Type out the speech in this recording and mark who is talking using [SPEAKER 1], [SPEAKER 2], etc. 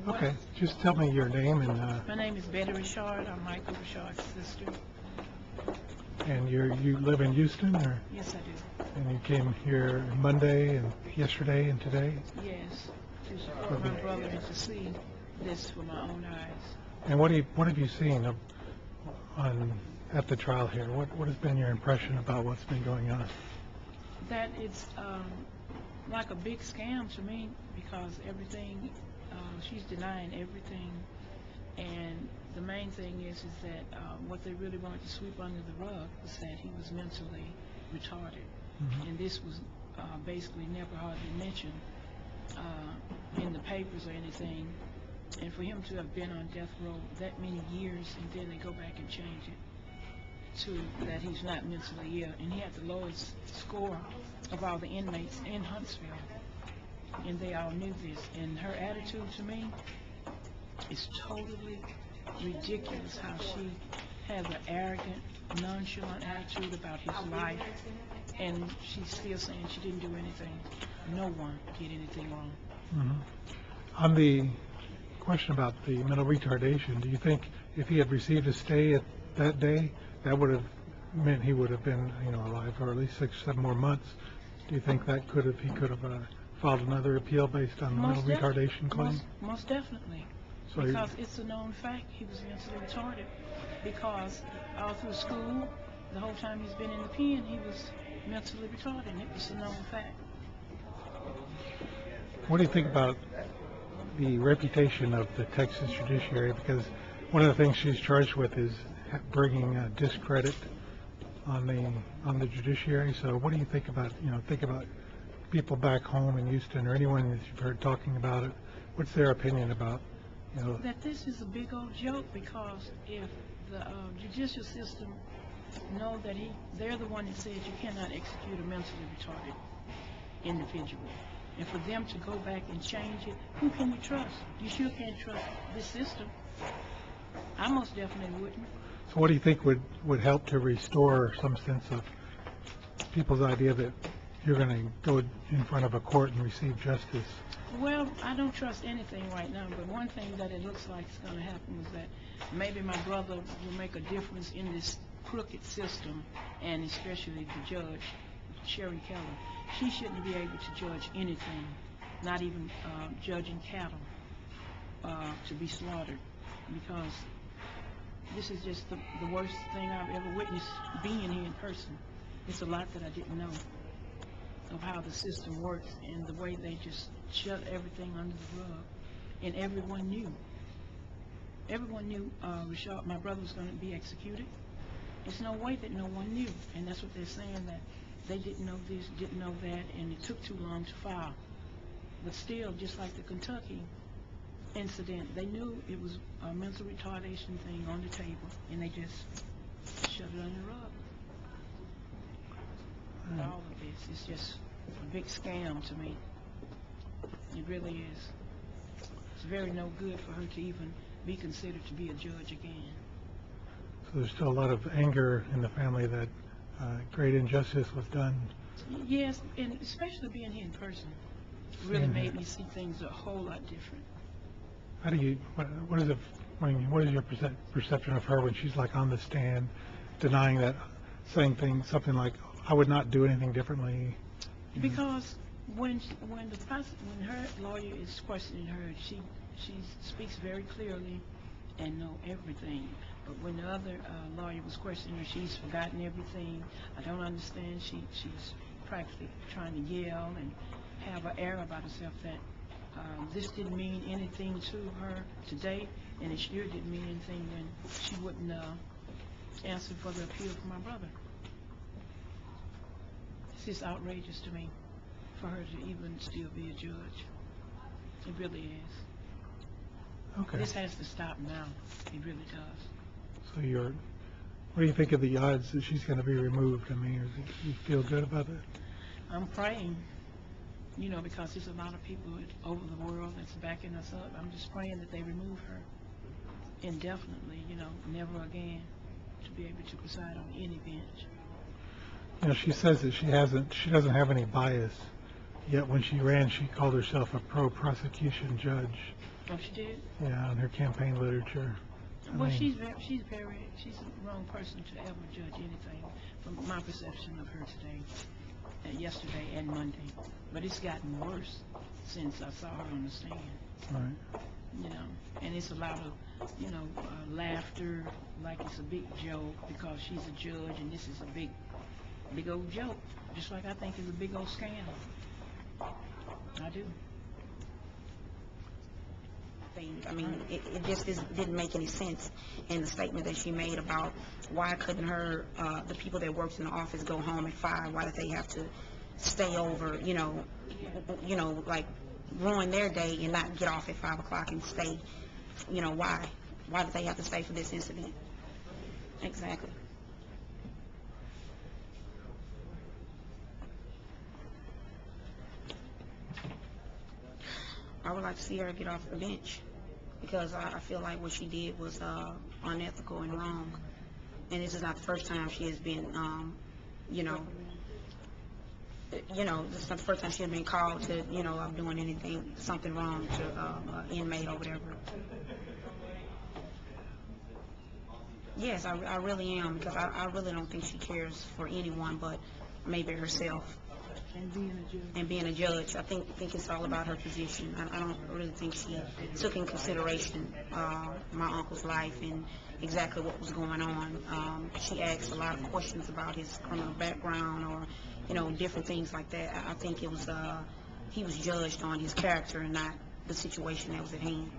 [SPEAKER 1] Okay, just tell me your name and
[SPEAKER 2] My name is Betty Richard. I'm Michael Richard's sister.
[SPEAKER 1] you live in Houston, or
[SPEAKER 2] Yes, I do.
[SPEAKER 1] and you came here Monday and yesterday and today.
[SPEAKER 2] Yes, to support my brother and to see this for my own eyes.
[SPEAKER 1] And what have you seen at the trial here? What has been your impression about what's been going on?
[SPEAKER 2] That it's like a big scam to me, because everything, she's denying everything, and the main thing is that what they really wanted to sweep under the rug was that he was mentally retarded.
[SPEAKER 1] Mm-hmm.
[SPEAKER 2] And this was basically never hardly mentioned in the papers or anything. And for him to have been on death row that many years, and then they go back and change it to that he's not mentally ill, and he had the lowest score of all the inmates in Huntsville, and they all knew this. And her attitude to me is totally ridiculous, how she has an arrogant, nonchalant attitude about his life, and she's still saying she didn't do anything. No one did anything wrong.
[SPEAKER 1] Mm-hmm. On the question about the mental retardation, do you think if he had received a stay at that day, that would have meant he would have been, alive for at least 6 or 7 more months? Do you think that he could have filed another appeal based on the mental retardation claim?
[SPEAKER 2] Most definitely.
[SPEAKER 1] So
[SPEAKER 2] because it's a known fact he was mentally retarded, because all through school, the whole time he's been in the pen, he was mentally retarded, and it was a known fact.
[SPEAKER 1] What do you think about the reputation of the Texas judiciary? Because one of the things she's charged with is bringing discredit on the judiciary. So what do you think about people back home in Houston, or anyone that you've heard talking about it? What's their opinion about
[SPEAKER 2] that this is a big old joke? Because if the judicial system know that they're the one that says you cannot execute a mentally retarded individual, and for them to go back and change it, who can you trust? You sure can't trust this system. I most definitely wouldn't.
[SPEAKER 1] So what do you think would help to restore some sense of people's idea that you're going to go in front of a court and receive justice?
[SPEAKER 2] Well, I don't trust anything right now, but one thing that it looks like is going to happen is that maybe my brother will make a difference in this crooked system, and especially the judge, Sharon Keller. She shouldn't be able to judge anything, not even judging cattle to be slaughtered, because this is just the worst thing I've ever witnessed being here in person. It's a lot that I didn't know of how the system works, and the way they just shut everything under the rug. And everyone knew. Everyone knew Richard, my brother, was going to be executed. There's no way that no one knew, and that's what they're saying, that they didn't know this, didn't know that, and it took too long to file. But still, just like the Kentucky incident, they knew it was a mental retardation thing on the table, and they just shut it under the rug. All of this is just a big scam to me. It really is. It's very no good for her to even be considered to be a judge again.
[SPEAKER 1] So there's still a lot of anger in the family that great injustice was done.
[SPEAKER 2] Yes, and especially being here in person really made me see things a whole lot different.
[SPEAKER 1] How do you, what is it, what is your perception of her when she's like on the stand denying that, saying something like, I would not do anything differently?
[SPEAKER 2] Because when her lawyer is questioning her, she speaks very clearly and know everything. But when the other lawyer was questioning her, she's forgotten everything. I don't understand. She's practically trying to yell and have an air about herself that this didn't mean anything to her today, and it sure didn't mean anything when she wouldn't answer for the appeal for my brother. It's just outrageous to me for her to even still be a judge. It really is.
[SPEAKER 1] Okay.
[SPEAKER 2] This has to stop now. It really does.
[SPEAKER 1] So what do you think of the odds that she's going to be removed? I mean, do you feel good about that?
[SPEAKER 2] I'm praying, because there's a lot of people over the world that's backing us up. I'm just praying that they remove her indefinitely, never again to be able to preside on any bench.
[SPEAKER 1] She says that she doesn't have any bias, yet when she ran, she called herself a pro-prosecution judge.
[SPEAKER 2] Oh, she did?
[SPEAKER 1] Yeah, on her campaign literature. I
[SPEAKER 2] Well,
[SPEAKER 1] mean,
[SPEAKER 2] she's the wrong person to ever judge anything from my perception of her today, yesterday and Monday. But it's gotten worse since I saw her on the stand.
[SPEAKER 1] right.
[SPEAKER 2] You know, and it's a lot of, laughter, like it's a big joke because she's a judge and this is a big old joke, just like I think it's a big old scandal. I do.
[SPEAKER 3] I mean, it just didn't make any sense in the statement that she made about why couldn't the people that worked in the office go home at 5? Why did they have to stay over, like ruin their day and not get off at 5 o'clock and stay, why? Why did they have to stay for this incident? Exactly. I would like to see her get off the bench because I feel like what she did was unethical and wrong. And this is not the first time she has been, this is not the first time she has been called to, of doing something wrong to an inmate or whatever. Yes, I really am because I really don't think she cares for anyone but maybe herself. And being a judge, I think it's all about her position. I don't really think she took in consideration my uncle's life and exactly what was going on. She asked a lot of questions about his criminal background or, different things like that. I think it was he was judged on his character and not the situation that was at hand.